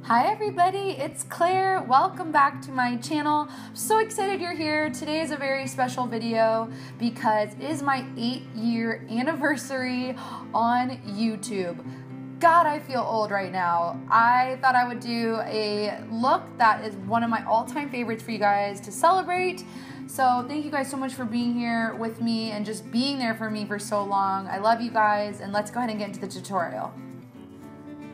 Hi everybody, it's Claire. Welcome back to my channel. I'm so excited you're here. Today is a very special video because it is my 8-year anniversary on YouTube. God, I feel old right now. I thought I would do a look that is one of my all-time favorites for you guys to celebrate. So thank you guys so much for being here with me and just being there for me for so long. I love you guys, and let's go ahead and get into the tutorial.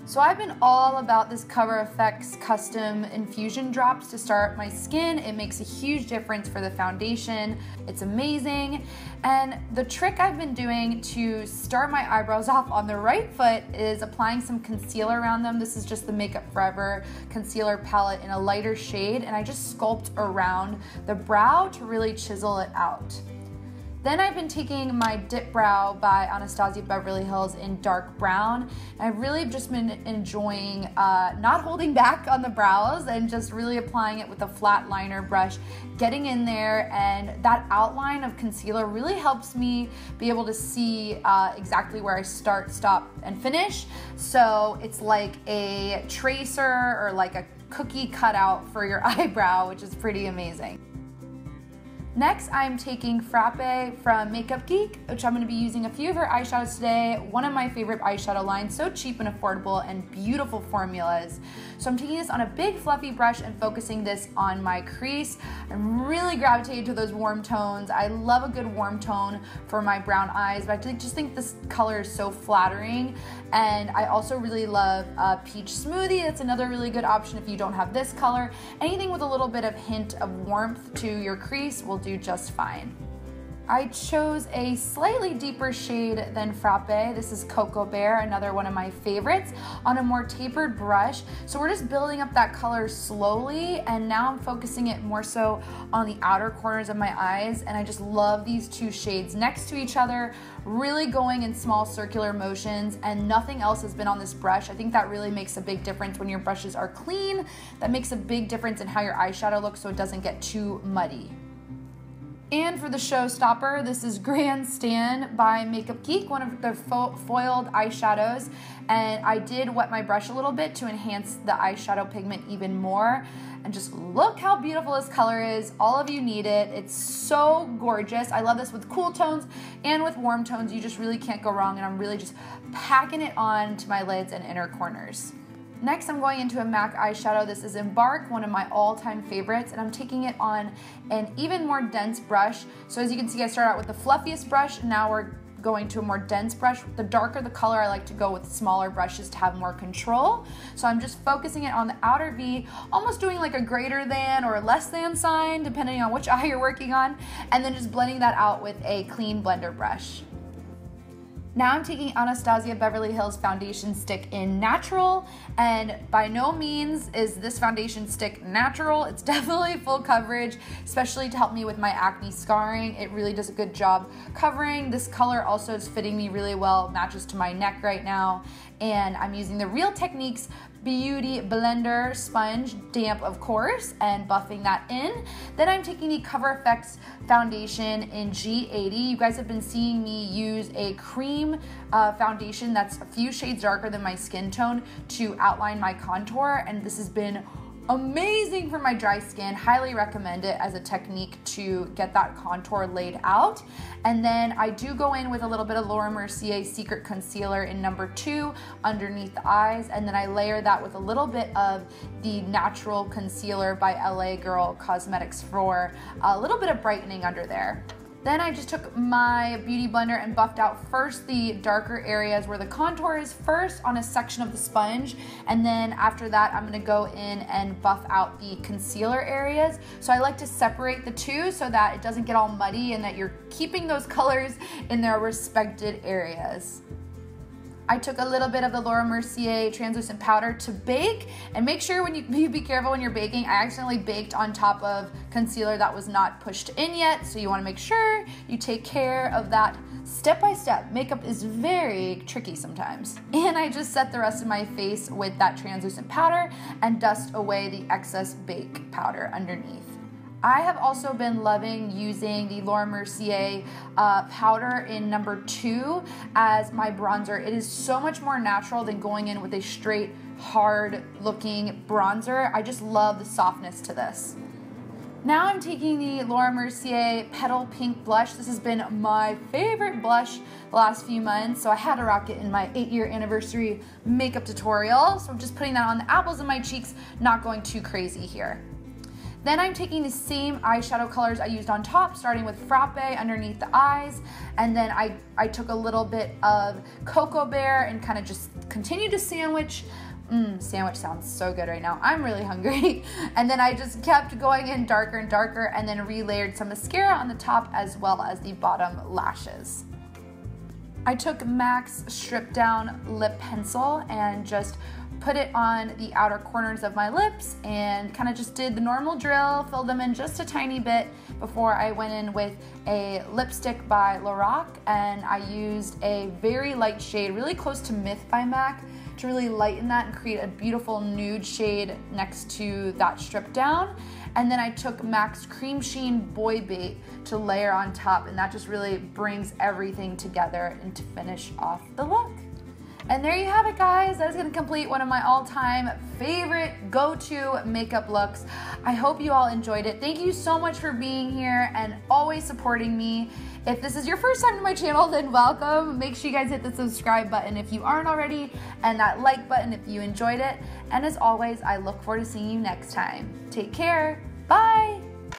So I've been all about this CoverFX custom infusion drops to start my skin. It makes a huge difference for the foundation. It's amazing. And the trick I've been doing to start my eyebrows off on the right foot is applying some concealer around them. This is just the Makeup Forever concealer palette in a lighter shade, and I just sculpt around the brow to really chisel it out. Then I've been taking my Dipbrow by Anastasia Beverly Hills in dark brown. And I've really just been enjoying not holding back on the brows and just really applying it with a flat liner brush, getting in there, and that outline of concealer really helps me be able to see exactly where I start, stop, and finish. So it's like a tracer or like a cookie cutout for your eyebrow, which is pretty amazing. Next, I'm taking Frappe from Makeup Geek, which I'm going to be using a few of her eyeshadows today. One of my favorite eyeshadow lines, so cheap and affordable and beautiful formulas. So I'm taking this on a big fluffy brush and focusing this on my crease. I'm really gravitated to those warm tones. I love a good warm tone for my brown eyes, but I just think this color is so flattering. And I also really love Peach Smoothie. That's another really good option if you don't have this color. Anything with a little bit of hint of warmth to your crease will do just fine. I chose a slightly deeper shade than Frappe. This is Cocoa Bear, another one of my favorites, on a more tapered brush. So we're just building up that color slowly, and now I'm focusing it more so on the outer corners of my eyes, and I just love these two shades next to each other, really going in small circular motions, and nothing else has been on this brush. I think that really makes a big difference when your brushes are clean. That makes a big difference in how your eyeshadow looks so it doesn't get too muddy. And for the showstopper, this is Grandstand by Makeup Geek, one of their foiled eyeshadows. And I did wet my brush a little bit to enhance the eyeshadow pigment even more. And just look how beautiful this color is. All of you need it. It's so gorgeous. I love this with cool tones and with warm tones. You just really can't go wrong. And I'm really just packing it on to my lids and inner corners. Next, I'm going into a MAC eyeshadow. This is Embark, one of my all-time favorites, and I'm taking it on an even more dense brush. So as you can see, I start out with the fluffiest brush, now we're going to a more dense brush. The darker the color, I like to go with smaller brushes to have more control. So I'm just focusing it on the outer V, almost doing like a greater than or less than sign, depending on which eye you're working on, and then just blending that out with a clean blender brush. Now I'm taking Anastasia Beverly Hills foundation stick in Natural, and by no means is this foundation stick natural. It's definitely full coverage, especially to help me with my acne scarring. It really does a good job covering. This color also is fitting me really well, matches to my neck right now, and I'm using the Real Techniques Beauty Blender sponge, damp of course, and buffing that in. Then I'm taking the CoverFX foundation in G80. You guys have been seeing me use a cream foundation that's a few shades darker than my skin tone to outline my contour, and this has been amazing for my dry skin. Highly recommend it as a technique to get that contour laid out. And then I do go in with a little bit of Laura Mercier Secret Concealer in number 2 underneath the eyes, and then I layer that with a little bit of the Natural Concealer by LA Girl Cosmetics for a little bit of brightening under there. Then I just took my beauty blender and buffed out first the darker areas where the contour is first on a section of the sponge, and then after that I'm going to go in and buff out the concealer areas. So I like to separate the two so that it doesn't get all muddy and that you're keeping those colors in their respected areas. I took a little bit of the Laura Mercier translucent powder to bake, and make sure when you be careful when you're baking. I accidentally baked on top of concealer that was not pushed in yet, so you want to make sure you take care of that step by step. Makeup is very tricky sometimes. And I just set the rest of my face with that translucent powder and dust away the excess bake powder underneath. I have also been loving using the Laura Mercier powder in number 2 as my bronzer. It is so much more natural than going in with a straight hard looking bronzer. I just love the softness to this. Now I'm taking the Laura Mercier Petal Pink Blush. This has been my favorite blush the last few months, so I had to rock it in my 8-year anniversary makeup tutorial. So I'm just putting that on the apples of my cheeks, not going too crazy here. Then I'm taking the same eyeshadow colors I used on top, starting with Frappe underneath the eyes, and then I took a little bit of Cocoa Bear and kind of just continued to sandwich. Sandwich sounds so good right now. I'm really hungry. And then I just kept going in darker and darker, and then relayered some mascara on the top as well as the bottom lashes. I took MAC's Stripdown lip pencil and just put it on the outer corners of my lips and kind of just did the normal drill, filled them in just a tiny bit before I went in with a lipstick by LORAC, and I used a very light shade, really close to Myth by MAC, to really lighten that and create a beautiful nude shade next to that Stripdown. And then I took MAC's Cremesheen Boy Bait to layer on top, and that just really brings everything together and to finish off the look. And there you have it, guys. That is going to complete one of my all-time favorite go-to makeup looks. I hope you all enjoyed it. Thank you so much for being here and always supporting me. If this is your first time to my channel, then welcome. Make sure you guys hit the subscribe button if you aren't already, and that like button if you enjoyed it. And as always, I look forward to seeing you next time. Take care. Bye.